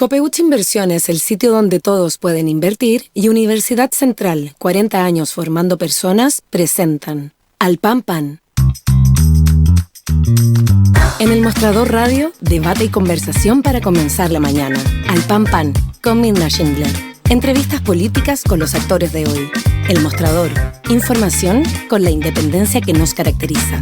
Copeuch Inversiones, el sitio donde todos pueden invertir, y Universidad Central, 40 años formando personas, presentan Al Pan Pan. En el Mostrador Radio, debate y conversación para comenzar la mañana. Al Pan Pan, con Mirna Schindler. Entrevistas políticas con los actores de hoy. El Mostrador, información con la independencia que nos caracteriza.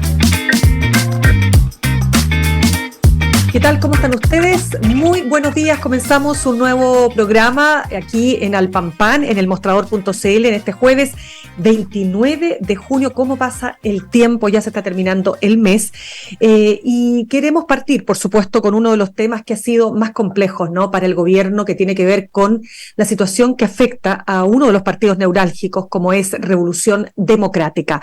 ¿Qué tal? ¿Cómo están ustedes? Muy buenos días. Comenzamos un nuevo programa aquí en Al Pan Pan, en el Mostrador.cl, en este jueves 29 de junio. ¿Cómo pasa el tiempo? Ya se está terminando el mes. Y queremos partir, por supuesto, con uno de los temas que ha sido más complejos, ¿no?, para el gobierno, que tiene que ver con la situación que afecta a uno de los partidos neurálgicos, como es Revolución Democrática.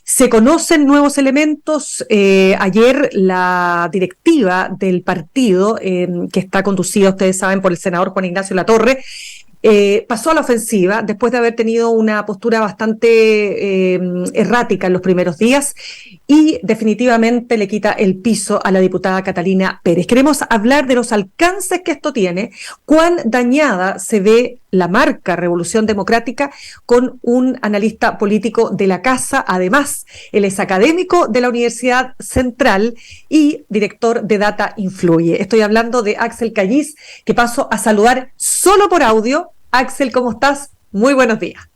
Se conocen nuevos elementos. Ayer la directiva del partido, que está conducido, ustedes saben, por el senador Juan Ignacio Latorre, pasó a la ofensiva después de haber tenido una postura bastante errática en los primeros días, y definitivamente le quita el piso a la diputada Catalina Pérez. Queremos hablar de los alcances que esto tiene, cuán dañada se ve la marca Revolución Democrática, con un analista político de la casa. Además, él es académico de la Universidad Central y director de Data Influye. Estoy hablando de Axel Callis, que paso a saludar solo por audio. Axel, ¿cómo estás? Muy buenos días.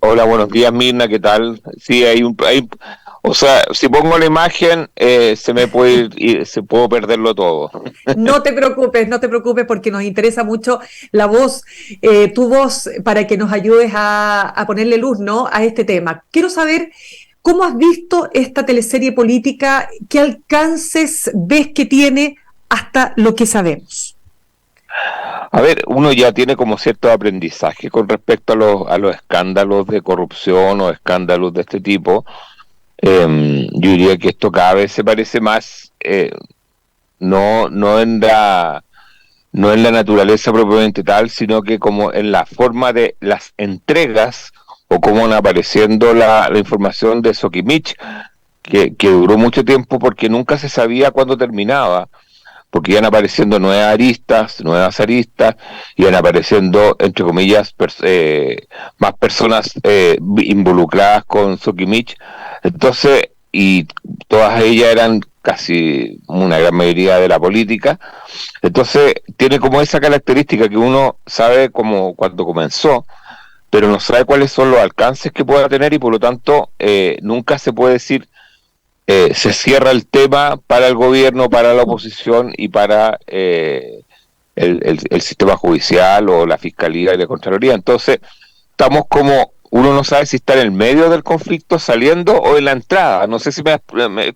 Hola, buenos días, Mirna, ¿qué tal? Sí, o sea, si pongo la imagen, se me puede ir, puedo perderlo todo. No te preocupes, porque nos interesa mucho la voz, tu voz, para que nos ayudes a ponerle luz, ¿no?, a este tema. Quiero saber cómo has visto esta teleserie política, qué alcances ves que tiene hasta lo que sabemos. A ver, uno ya tiene como cierto aprendizaje con respecto a los escándalos de corrupción o escándalos de este tipo. Yo diría que esto cada vez se parece más, no en la naturaleza propiamente tal, sino que como en la forma de las entregas, o cómo van apareciendo la información de Sokimich, que duró mucho tiempo porque nunca se sabía cuándo terminaba, porque iban apareciendo nuevas aristas, iban apareciendo, entre comillas, más personas involucradas con Sokimich. Entonces, y todas ellas eran casi una gran mayoría de la política. Entonces, tiene como esa característica que uno sabe como cuando comenzó, pero no sabe cuáles son los alcances que pueda tener, y por lo tanto nunca se puede decir se cierra el tema para el gobierno, para la oposición y para el sistema judicial o la fiscalía y la contraloría. Entonces, estamos como, uno no sabe si está en el medio del conflicto, saliendo, o en la entrada. No sé si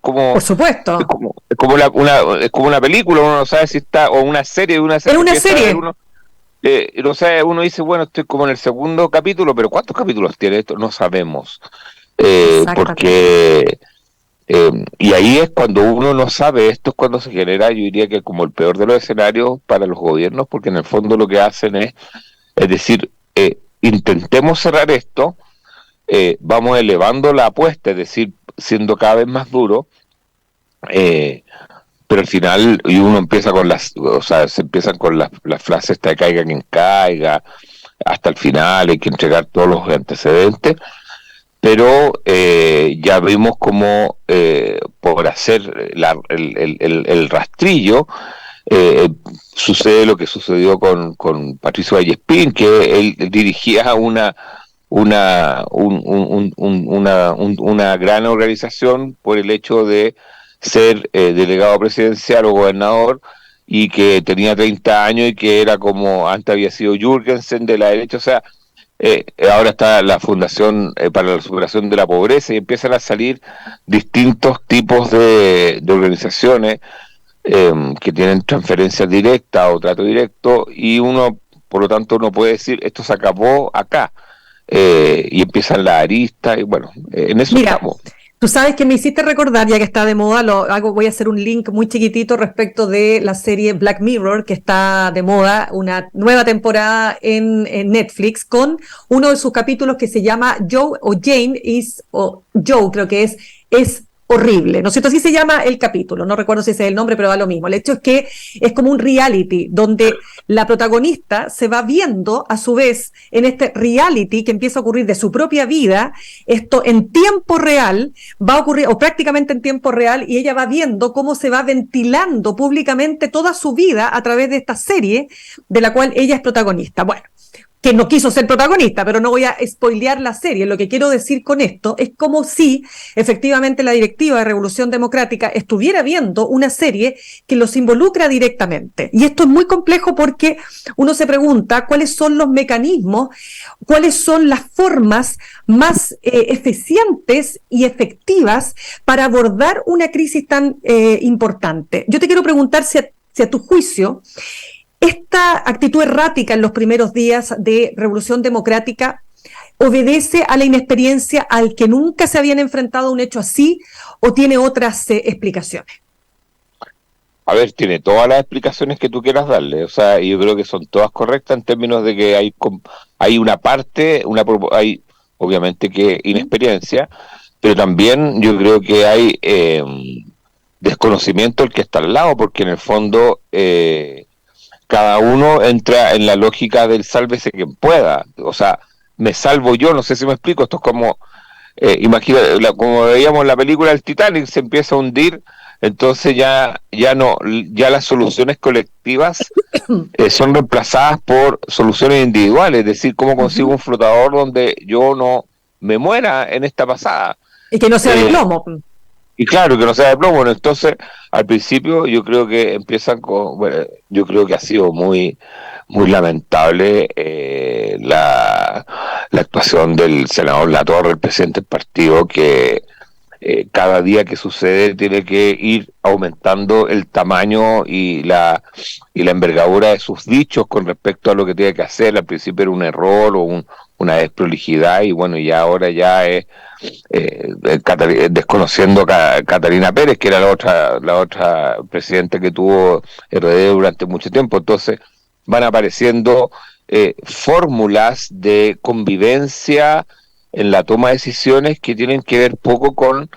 como, por supuesto, es como una película. Uno no sabe si está, o una serie. Es una serie. No sabe, uno dice, bueno, estoy como en el segundo capítulo, pero ¿cuántos capítulos tiene esto? No sabemos. Porque y ahí es cuando uno no sabe. Esto es cuando se genera, yo diría que como el peor de los escenarios para los gobiernos, porque en el fondo lo que hacen es decir, intentemos cerrar esto, vamos elevando la apuesta, es decir, siendo cada vez más duro, pero al final, y uno empieza con se empiezan con las frases esta de caiga quien caiga, hasta el final hay que entregar todos los antecedentes. Pero ya vimos cómo por hacer el rastrillo sucede lo que sucedió con Patricio Vallespín, que él dirigía una gran organización por el hecho de ser delegado presidencial o gobernador, y que tenía 30 años y que era como, antes había sido Jürgensen de la derecha. O sea, ahora está la Fundación para la Superación de la Pobreza, y empiezan a salir distintos tipos de organizaciones que tienen transferencias directas o trato directo, y uno, por lo tanto, no puede decir esto se acabó acá, y empiezan las aristas, y bueno, en eso estamos. Tú sabes que me hiciste recordar, ya que está de moda, voy a hacer un link muy chiquitito respecto de la serie Black Mirror, que está de moda, una nueva temporada en Netflix, con uno de sus capítulos que se llama Joe o Jane is, o Joe creo que es horrible, ¿no es cierto? Así se llama el capítulo, no recuerdo si ese es el nombre, pero da lo mismo. El hecho es que es como un reality, donde la protagonista se va viendo a su vez en este reality que empieza a ocurrir de su propia vida, esto en tiempo real, va a ocurrir, o prácticamente en tiempo real, y ella va viendo cómo se va ventilando públicamente toda su vida a través de esta serie de la cual ella es protagonista. Bueno, que no quiso ser protagonista, pero no voy a spoilear la serie. Lo que quiero decir con esto es como si efectivamente la directiva de Revolución Democrática estuviera viendo una serie que los involucra directamente. Y esto es muy complejo porque uno se pregunta cuáles son los mecanismos, cuáles son las formas más eficientes y efectivas para abordar una crisis tan importante. Yo te quiero preguntar si a tu juicio esta actitud errática en los primeros días de Revolución Democrática obedece a la inexperiencia, al que nunca se habían enfrentado a un hecho así, o tiene otras explicaciones. A ver, tiene todas las explicaciones que tú quieras darle, o sea, yo creo que son todas correctas en términos de que hay una parte, hay obviamente que inexperiencia, pero también yo creo que hay desconocimiento del que está al lado, porque en el fondo cada uno entra en la lógica del sálvese quien pueda, o sea, me salvo yo, no sé si me explico, esto es como, imagina, como veíamos en la película el Titanic, se empieza a hundir, entonces ya las soluciones colectivas son reemplazadas por soluciones individuales, es decir, cómo consigo un flotador donde yo no me muera en esta pasada. Y que no sea de plomo. Y claro, que no sea de plomo. Bueno, entonces, al principio yo creo que empiezan con... Bueno, yo creo que ha sido muy lamentable la actuación del senador Latorre, el presidente del partido, que cada día que sucede tiene que ir aumentando el tamaño y la envergadura de sus dichos con respecto a lo que tiene que hacer. Al principio era un error o una desprolijidad, y bueno, ya ahora ya es desconociendo a Catalina Pérez, que era la otra presidenta que tuvo RD durante mucho tiempo. Entonces van apareciendo fórmulas de convivencia en la toma de decisiones que tienen que ver poco con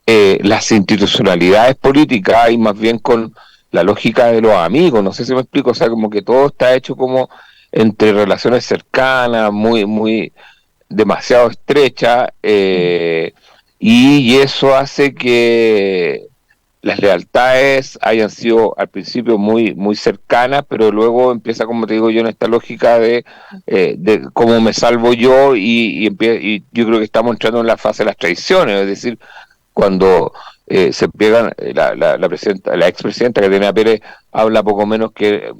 las institucionalidades políticas y más bien con la lógica de los amigos. No sé si me explico, o sea, como que todo está hecho como entre relaciones cercanas, muy demasiado estrecha, y eso hace que las lealtades hayan sido al principio muy cercanas, pero luego empieza, como te digo yo, en esta lógica de cómo me salvo yo, y yo creo que estamos entrando en la fase de las traiciones, es decir, cuando se pegan, la expresidenta Catalina Pérez habla poco menos que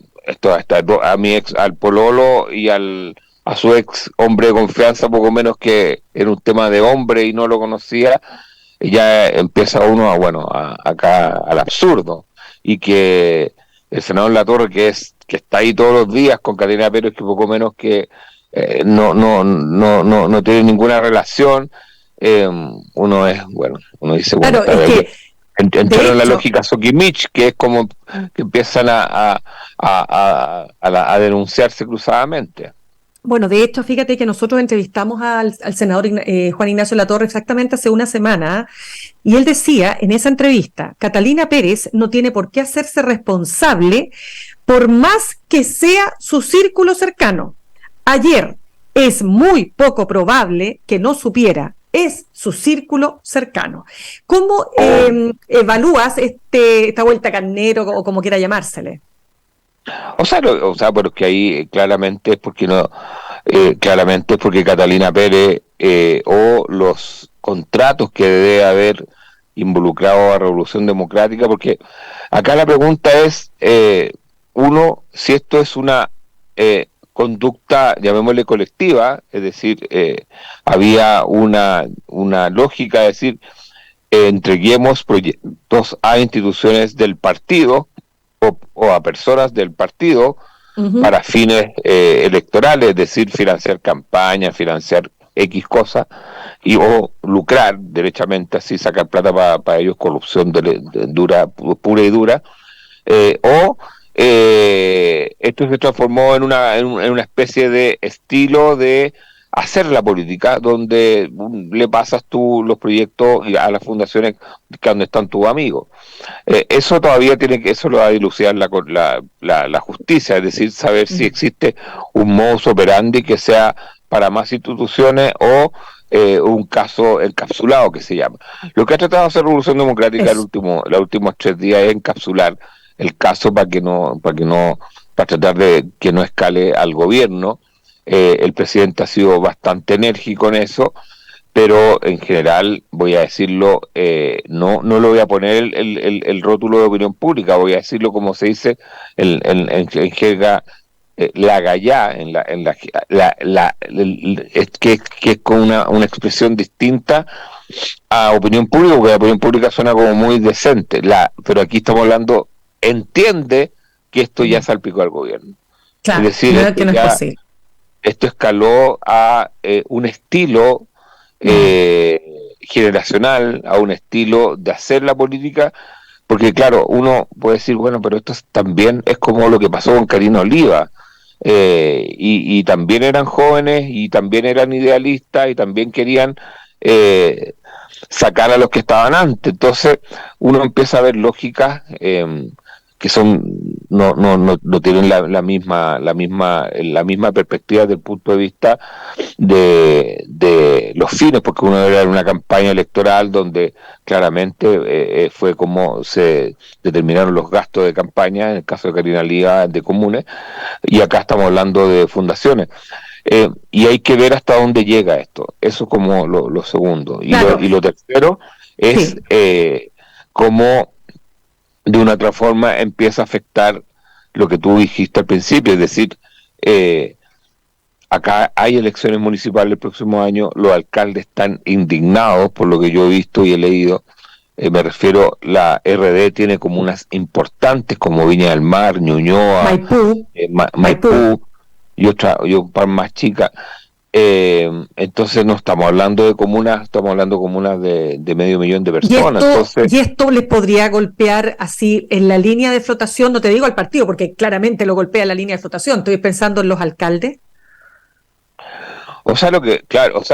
al pololo y a su ex hombre de confianza, poco menos que era un tema de hombre y no lo conocía. Ya empieza uno acá al absurdo, y que el senador Latorre, que está ahí todos los días con Catalina Pérez, que poco menos que no tiene ninguna relación, uno dice, bueno, claro, es que entraron en la lógica Sokimich, que es como que empiezan a denunciarse cruzadamente. Bueno, de hecho, fíjate que nosotros entrevistamos al senador Juan Ignacio Latorre exactamente hace una semana, y él decía en esa entrevista: Catalina Pérez no tiene por qué hacerse responsable por más que sea su círculo cercano. Ayer es muy poco probable que no supiera, es su círculo cercano. ¿Cómo evalúas esta vuelta carnero, o como quiera llamársele? O sea, porque ahí claramente es porque Catalina Pérez o los contratos que debe haber involucrado a Revolución Democrática, porque acá la pregunta es, si esto es una conducta, llamémosle colectiva, es decir, había una lógica de decir, entreguemos proyectos a instituciones del partido o a personas del partido para fines electorales, es decir, financiar campañas, financiar X cosas, o lucrar derechamente, así sacar plata para ellos, corrupción pura y dura, esto se transformó en una especie de estilo de hacer la política, donde le pasas tú los proyectos a las fundaciones donde están tus amigos. Eso todavía eso lo va a dilucidar la justicia, es decir, saber si existe un modus operandi que sea para más instituciones o un caso encapsulado que se llama. Lo que ha tratado de hacer Revolución Democrática los últimos 3 días es encapsular el caso para tratar de que no escale al gobierno. El presidente ha sido bastante enérgico en eso, pero en general, voy a decirlo, no le voy a poner el rótulo de opinión pública, voy a decirlo como se dice en jerga, la gallá, que es con una expresión distinta a opinión pública, porque la opinión pública suena como muy decente, pero aquí estamos hablando, entiende que esto ya salpicó al gobierno. Claro, es decir, que no es posible. Esto escaló a un estilo generacional, a un estilo de hacer la política, porque claro, uno puede decir, bueno, pero esto también es como lo que pasó con Karina Oliva, y también eran jóvenes, y también eran idealistas, y también querían sacar a los que estaban antes. Entonces uno empieza a ver lógicas que no tienen la misma perspectiva desde el punto de vista de los fines, porque uno era una campaña electoral donde claramente fue como se determinaron los gastos de campaña, en el caso de Karina Oliva, de comunes, y acá estamos hablando de fundaciones. Y hay que ver hasta dónde llega esto. Eso es como lo segundo. Claro. Y lo tercero es cómo de una otra forma empieza a afectar lo que tú dijiste al principio, es decir, acá hay elecciones municipales el próximo año, los alcaldes están indignados por lo que yo he visto y he leído, me refiero, la RD tiene comunas importantes como Viña del Mar, Ñuñoa, Maipú y un par más chicas. Entonces no estamos hablando de comunas, estamos hablando de comunas de medio millón de personas. ¿Y esto les podría golpear así en la línea de flotación? No te digo al partido, porque claramente lo golpea la línea de flotación, estoy pensando en los alcaldes. O sea,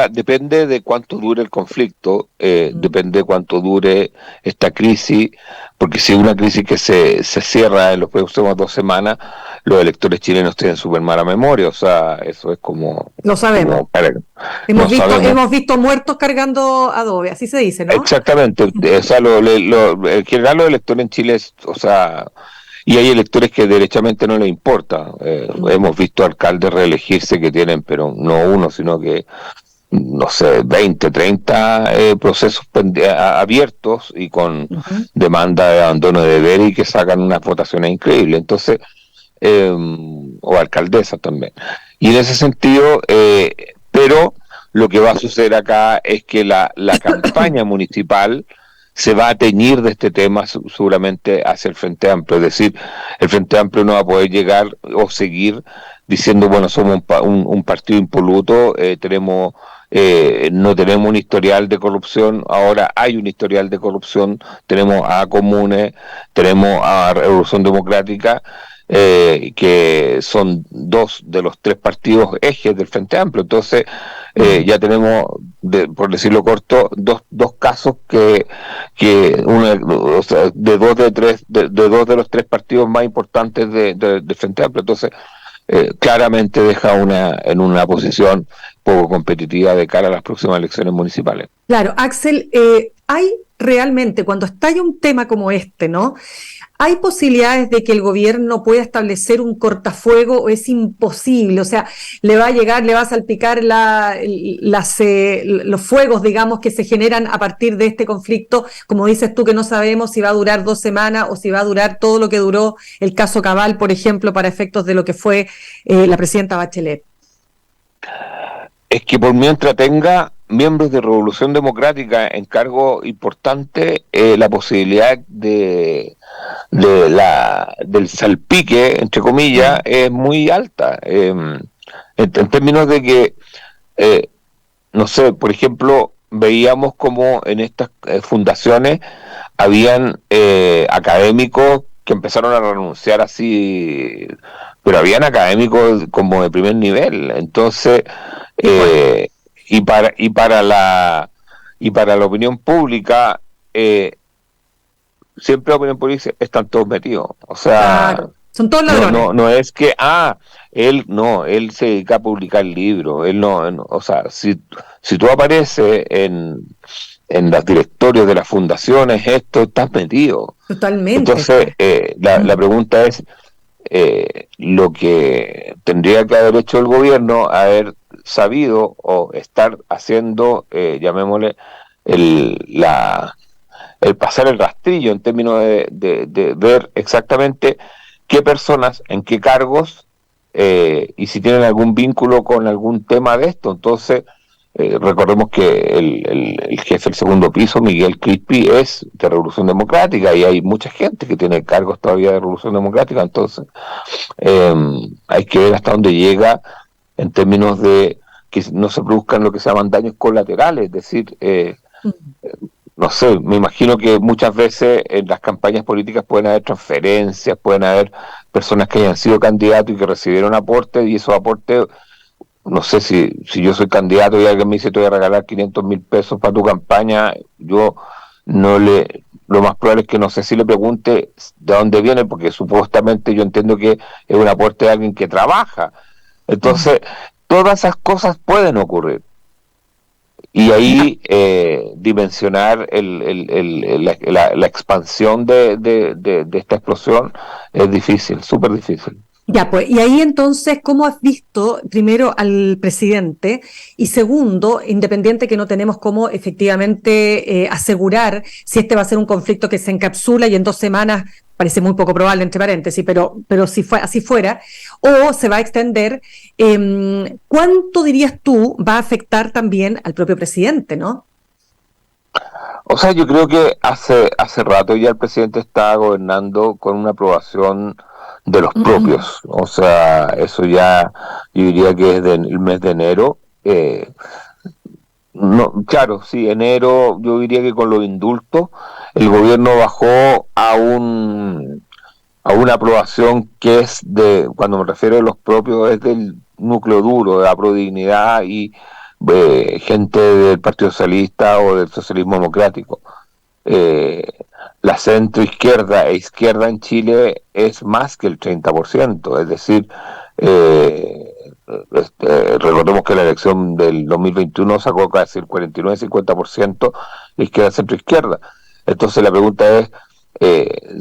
depende de cuánto dure el conflicto, depende de cuánto dure esta crisis, porque si es una crisis que se cierra en los próximos 2 semanas, los electores chilenos tienen súper mala memoria, o sea, eso es como... Lo sabemos. Hemos visto muertos cargando adobe, así se dice, ¿no? Exactamente, o sea, en general los electores en Chile, o sea... Y hay electores que derechamente no les importa. Hemos visto alcaldes reelegirse que tienen, pero no uno, sino que, no sé, 20, 30 procesos abiertos y con demanda de abandono de deber y que sacan unas votaciones increíbles. Entonces, o alcaldesas también. Y en ese sentido, pero lo que va a suceder acá es que la campaña municipal se va a teñir de este tema seguramente hacia el Frente Amplio, es decir, el Frente Amplio no va a poder llegar o seguir diciendo, bueno, somos un partido impoluto, no tenemos un historial de corrupción, ahora hay un historial de corrupción, tenemos a Comunes, tenemos a Revolución Democrática, que son 2 de los 3 partidos ejes del Frente Amplio. Entonces ya tenemos, por decirlo corto, dos casos que uno, o sea, de 2 de los 3 partidos más importantes del Frente Amplio. Entonces claramente deja en una posición poco competitiva de cara a las próximas elecciones municipales. Claro, Axel, hay realmente, cuando estalla un tema como este, ¿no? ¿Hay posibilidades de que el gobierno pueda establecer un cortafuego o es imposible? O sea, le va a salpicar los fuegos, digamos, que se generan a partir de este conflicto, como dices tú, que no sabemos si va a durar 2 semanas o si va a durar todo lo que duró el caso Cabal, por ejemplo, para efectos de lo que fue la presidenta Bachelet. Es que por mientras tenga miembros de Revolución Democrática en cargo importante, la posibilidad del salpique, entre comillas, es muy alta. En términos de que, no sé, por ejemplo, veíamos como en estas fundaciones habían académicos que empezaron a renunciar así, pero habían académicos como de primer nivel. Entonces Y para la opinión pública, siempre la opinión pública dice, están todos metidos. O sea, claro. Son todos ladrones. No es que, él se dedica a publicar libros, él no, o sea, si tú apareces en los directorios de las fundaciones, estás metido. Totalmente. Entonces, la pregunta es, lo que tendría que haber hecho el gobierno, haber sabido o estar haciendo, llamémosle, el pasar el rastrillo en términos de ver exactamente qué personas, en qué cargos, y si tienen algún vínculo con algún tema de esto. Entonces, recordemos que el jefe del segundo piso, Miguel Crispi, es de Revolución Democrática, y hay mucha gente que tiene cargos todavía de Revolución Democrática. Entonces, hay que ver hasta dónde llega en términos de que no se produzcan lo que se llaman daños colaterales, es decir, no sé, me imagino que muchas veces en las campañas políticas pueden haber transferencias, pueden haber personas que hayan sido candidatos y que recibieron aportes, y esos aportes, no sé, si yo soy candidato y alguien me dice te voy a regalar 500.000 pesos para tu campaña, yo lo más probable es que no sé si le pregunte de dónde viene, porque supuestamente yo entiendo que es un aporte de alguien que trabaja. Entonces, todas esas cosas pueden ocurrir. Y ahí dimensionar la expansión de esta explosión es difícil, súper difícil. Ya, pues, y ahí entonces, ¿cómo has visto, primero, al presidente? Y segundo, independiente que no tenemos cómo efectivamente asegurar si este va a ser un conflicto que se encapsula y en 2 semanas, parece muy poco probable, entre paréntesis, pero si así fuera, o se va a extender, ¿cuánto dirías tú va a afectar también al propio presidente, no? O sea, yo creo que hace rato ya el presidente está gobernando con una aprobación de los propios. O sea, eso ya yo diría que es el mes de enero. No, claro, sí, enero, yo diría que con los indultos el gobierno bajó a una aprobación que es cuando me refiero a los propios, es del núcleo duro, de la Prodignidad y gente del Partido Socialista o del Socialismo Democrático. La centro-izquierda e izquierda en Chile es más que el 30%, es decir, recordemos que la elección del 2021 sacó casi el 49-50% de izquierda centro-izquierda. Entonces la pregunta es,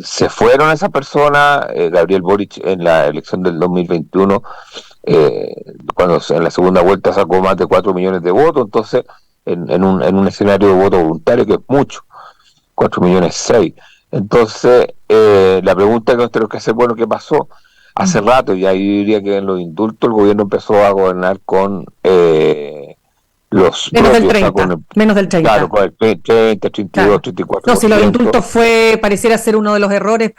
¿se fueron esas personas? Gabriel Boric en la elección del 2021, cuando en la segunda vuelta sacó más de 4 millones de votos, entonces en un escenario de voto voluntario que es mucho, 4,6 millones. Entonces, la pregunta que nos tenemos que hacer, bueno, ¿qué pasó? Hace rato, ya yo diría que en los indultos el gobierno empezó a gobernar con los menos propios, del 30, menos del 30. Claro, con el 30, 32, 34%. No, si los indultos pareciera ser uno de los errores,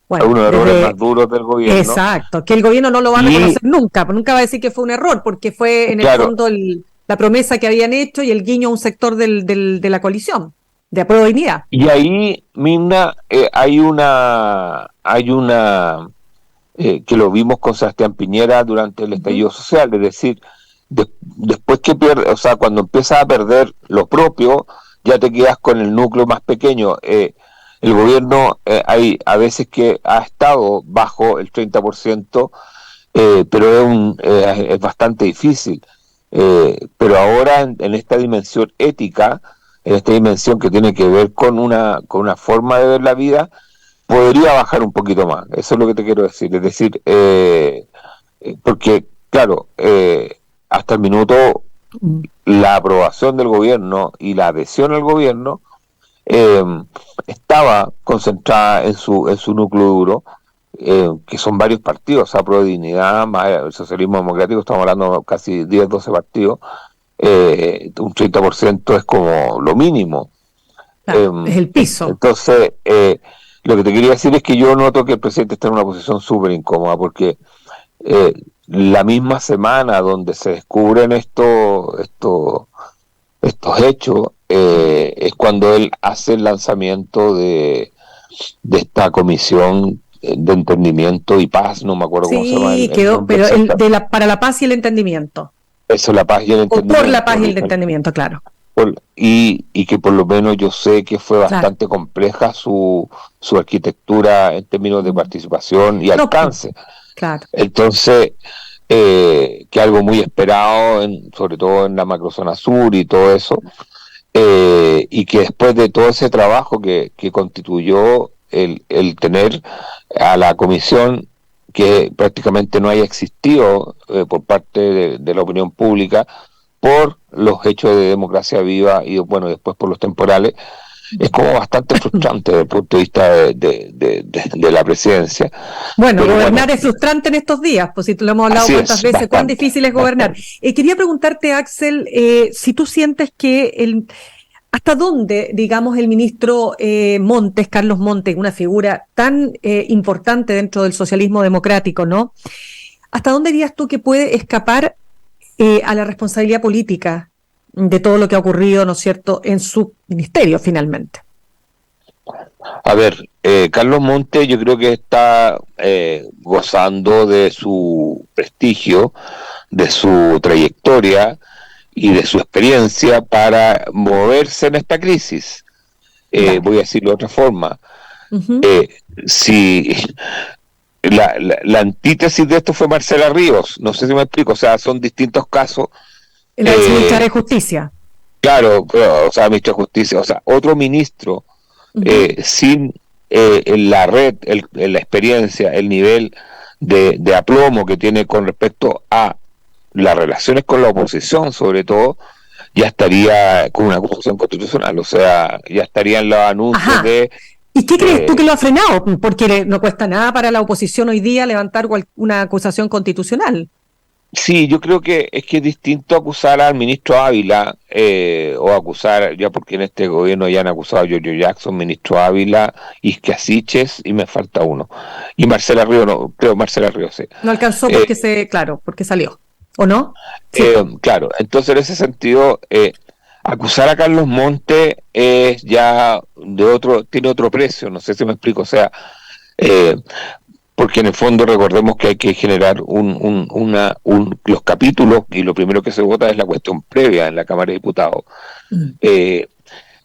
bueno, uno de los errores más duros del gobierno. Exacto, que el gobierno no lo va a reconocer nunca va a decir que fue un error, porque fue en el fondo la promesa que habían hecho y el guiño a un sector de la coalición, de Apruebo Dignidad. Y ahí, Mirna, hay una que lo vimos con Sebastián Piñera durante el estallido social, es decir, después que pierde, o sea, cuando empiezas a perder lo propio, ya te quedas con el núcleo más pequeño. El gobierno hay a veces que ha estado bajo el 30%, pero es bastante difícil. Pero ahora en esta dimensión ética, en esta dimensión que tiene que ver con una forma de ver la vida, podría bajar un poquito más. Eso es lo que te quiero decir. Es decir, porque, claro, hasta el minuto la aprobación del gobierno y la adhesión al gobierno estaba concentrada en su núcleo duro, que son varios partidos, o sea, Pro Dignidad, más el Socialismo Democrático, estamos hablando de casi 10, 12 partidos, un 30% es como lo mínimo. Claro, es el piso. Entonces, lo que te quería decir es que yo noto que el presidente está en una posición súper incómoda, porque la misma semana donde se descubren estos hechos, es cuando él hace el lanzamiento de esta comisión de entendimiento y paz, no me acuerdo cómo se llama. Sí, quedó, pero para la paz y el entendimiento. Eso, la paz y el O entendimiento. por la paz y el entendimiento, claro. Y que por lo menos yo sé que fue bastante compleja su arquitectura en términos de participación y alcance. Claro. Entonces, que algo muy esperado, sobre todo en la macrozona sur y todo eso, y que después de todo ese trabajo que constituyó el tener a la comisión, que prácticamente no haya existido por parte de la opinión pública, por los hechos de democracia viva y bueno, después por los temporales, es como bastante frustrante desde el punto de vista de la presidencia. Bueno, gobernar es frustrante en estos días, pues si lo hemos hablado cuántas veces, cuán difícil es gobernar. Quería preguntarte, Axel, si tú sientes que ¿hasta dónde, digamos, el ministro Montes, Carlos Montes, una figura tan importante dentro del socialismo democrático, ¿no? ¿Hasta dónde dirías tú que puede escapar a la responsabilidad política de todo lo que ha ocurrido, ¿no es cierto?, en su ministerio finalmente? A ver, Carlos Montes yo creo que está gozando de su prestigio, de su trayectoria y de su experiencia para moverse en esta crisis. Voy a decirlo de otra forma. Uh-huh. Si la antítesis de esto fue Marcela Ríos, no sé si me explico, o sea, son distintos casos. La exministra de Justicia. Claro, o sea, ministro de Justicia, o sea, otro ministro sin la red, la experiencia, el nivel de aplomo que tiene con respecto a las relaciones con la oposición, sobre todo, ya estaría con una acusación constitucional, o sea, ya estarían los anuncios de... ¿Y qué crees tú que lo ha frenado? Porque no cuesta nada para la oposición hoy día levantar una acusación constitucional. Sí, yo creo que es distinto acusar al ministro Ávila, o acusar, ya porque en este gobierno ya han acusado a Giorgio Jackson, ministro Ávila, Isquia Siches, y me falta uno. Y Marcela Ríos, no, creo Marcela Ríos, sí. No alcanzó porque porque salió, ¿o no? Sí. Claro, entonces en ese sentido, acusar a Carlos Montes es ya tiene otro precio, no sé si me explico, o sea, porque en el fondo recordemos que hay que generar los capítulos, y lo primero que se vota es la cuestión previa en la Cámara de Diputados.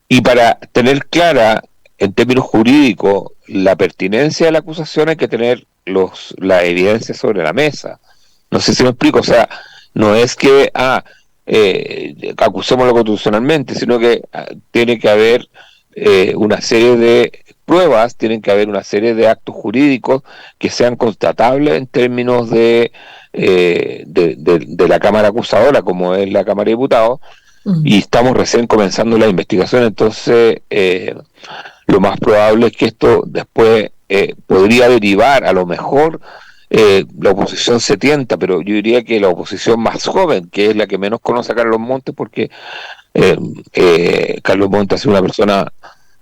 Y para tener clara, en términos jurídicos, la pertinencia de la acusación hay que tener la evidencia sobre la mesa. No sé si me explico, o sea, no es que acusémoslo constitucionalmente, sino que tiene que haber una serie de pruebas, tienen que haber una serie de actos jurídicos que sean constatables en términos de la Cámara acusadora, como es la Cámara de Diputados, y estamos recién comenzando la investigación, entonces lo más probable es que esto después podría derivar, a lo mejor la oposición se tienta, pero yo diría que la oposición más joven, que es la que menos conoce a Carlos Montes, porque Carlos Montes es una persona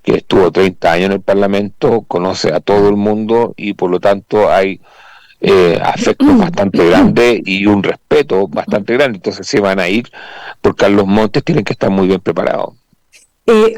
que estuvo 30 años en el Parlamento, conoce a todo el mundo y por lo tanto hay afectos bastante grandes y un respeto bastante grande. Entonces, si van a ir por Carlos Montes, tienen que estar muy bien preparados.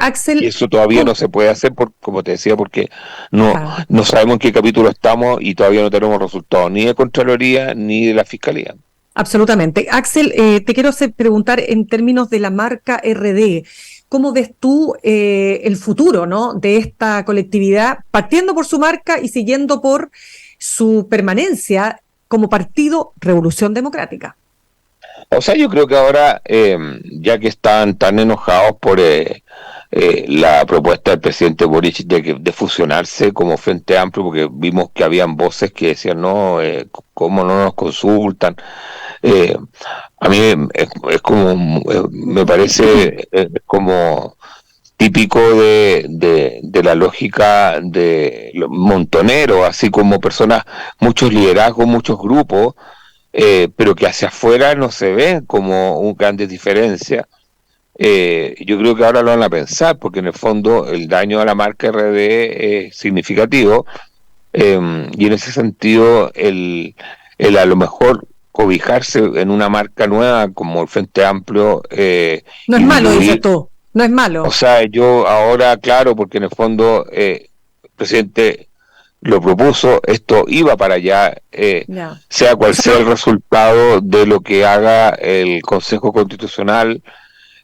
Axel, y eso todavía no se puede hacer, como te decía, porque no sabemos en qué capítulo estamos y todavía no tenemos resultados ni de Contraloría ni de la Fiscalía. Absolutamente. Axel, te quiero preguntar en términos de la marca RD. ¿Cómo ves tú el futuro, ¿no?, de esta colectividad, partiendo por su marca y siguiendo por su permanencia como partido Revolución Democrática? O sea, yo creo que ahora, ya que están tan enojados por la propuesta del presidente Boric de fusionarse como Frente Amplio, porque vimos que habían voces que decían, no, ¿cómo no nos consultan? A mí es como, me parece como típico de la lógica de los montoneros, así como personas, muchos liderazgos, muchos grupos, pero que hacia afuera no se ven como grandes diferencias. Yo creo que ahora lo van a pensar, porque en el fondo el daño a la marca RD es significativo, y en ese sentido el a lo mejor cobijarse en una marca nueva como el Frente Amplio. No es malo, dices tú, no es malo. O sea, yo ahora, claro, porque en el fondo el presidente lo propuso, esto iba para allá, sea cual sea el resultado de lo que haga el Consejo Constitucional,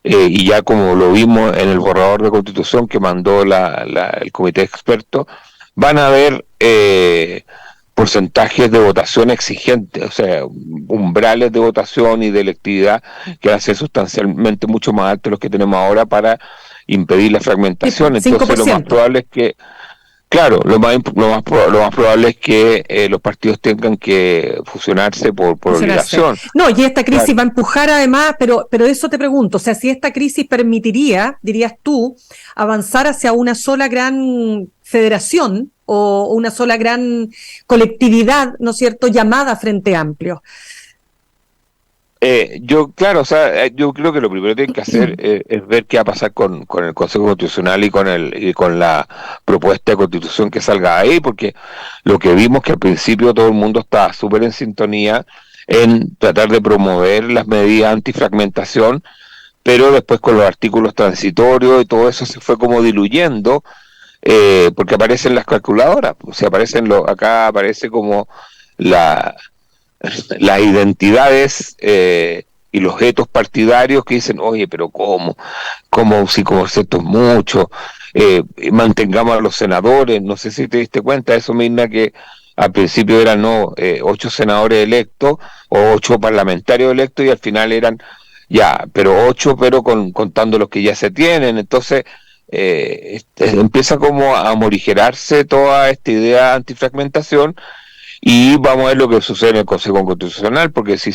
y ya como lo vimos en el borrador de Constitución que mandó el comité experto, van a haber porcentajes de votación exigentes, o sea, umbrales de votación y de electividad que van a ser sustancialmente mucho más altos de los que tenemos ahora para impedir la fragmentación. Entonces lo más probable es que, claro, lo más probable es que los partidos tengan que fusionarse por obligación. No, y esta crisis va a empujar además, pero eso te pregunto, o sea, si esta crisis permitiría, dirías tú, avanzar hacia una sola gran federación o una sola gran colectividad, ¿no es cierto?, llamada Frente Amplio. Yo creo que lo primero que tienen que hacer es ver qué va a pasar con el Consejo Constitucional y con la propuesta de Constitución que salga ahí, porque lo que vimos que al principio todo el mundo estaba súper en sintonía en tratar de promover las medidas antifragmentación, pero después con los artículos transitorios y todo eso se fue como diluyendo, porque aparecen las calculadoras, o sea, acá aparece como las identidades y los etos partidarios que dicen, oye, pero ¿cómo 5% es mucho? Mantengamos a los senadores, no sé si te diste cuenta, eso Mirna, que al principio eran 8 senadores electos o 8 parlamentarios electos y al final eran pero 8, pero contando los que ya se tienen. Entonces empieza como a morigerarse toda esta idea antifragmentación. Y vamos a ver lo que sucede en el Consejo Constitucional, porque si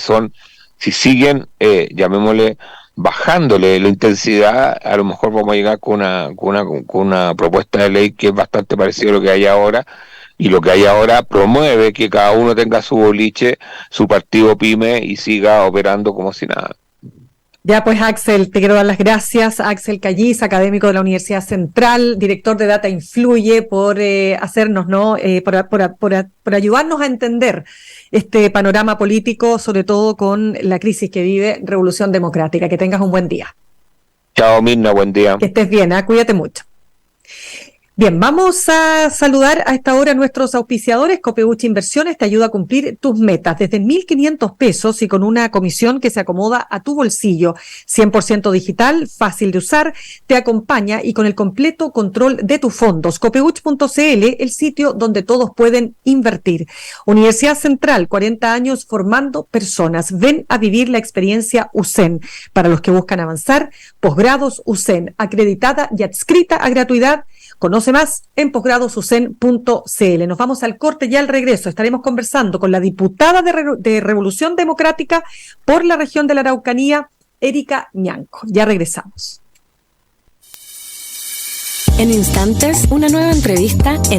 siguen, llamémosle, bajándole la intensidad, a lo mejor vamos a llegar con una propuesta de ley que es bastante parecida a lo que hay ahora, y lo que hay ahora promueve que cada uno tenga su boliche, su partido pyme y siga operando como si nada. Ya pues, Axel, te quiero dar las gracias. Axel Callis, académico de la Universidad Central, director de Data Influye, por hacernos, por ayudarnos a entender este panorama político, sobre todo con la crisis que vive Revolución Democrática. Que tengas un buen día. Chao, Mirna, buen día. Que estés bien, cuídate mucho. Bien, vamos a saludar a esta hora a nuestros auspiciadores. Copeuch Inversiones te ayuda a cumplir tus metas desde 1.500 pesos y con una comisión que se acomoda a tu bolsillo. 100% digital, fácil de usar, te acompaña y con el completo control de tus fondos. Copeuch.cl, el sitio donde todos pueden invertir. Universidad Central, 40 años formando personas. Ven a vivir la experiencia USEN. Para los que buscan avanzar, posgrados USEN, acreditada y adscrita a gratuidad. Conoce más en posgradosusen.cl. Nos vamos al corte y al regreso estaremos conversando con la diputada de Revolución Democrática por la región de la Araucanía, Erika Ñanco. Ya regresamos. En instantes, una nueva entrevista en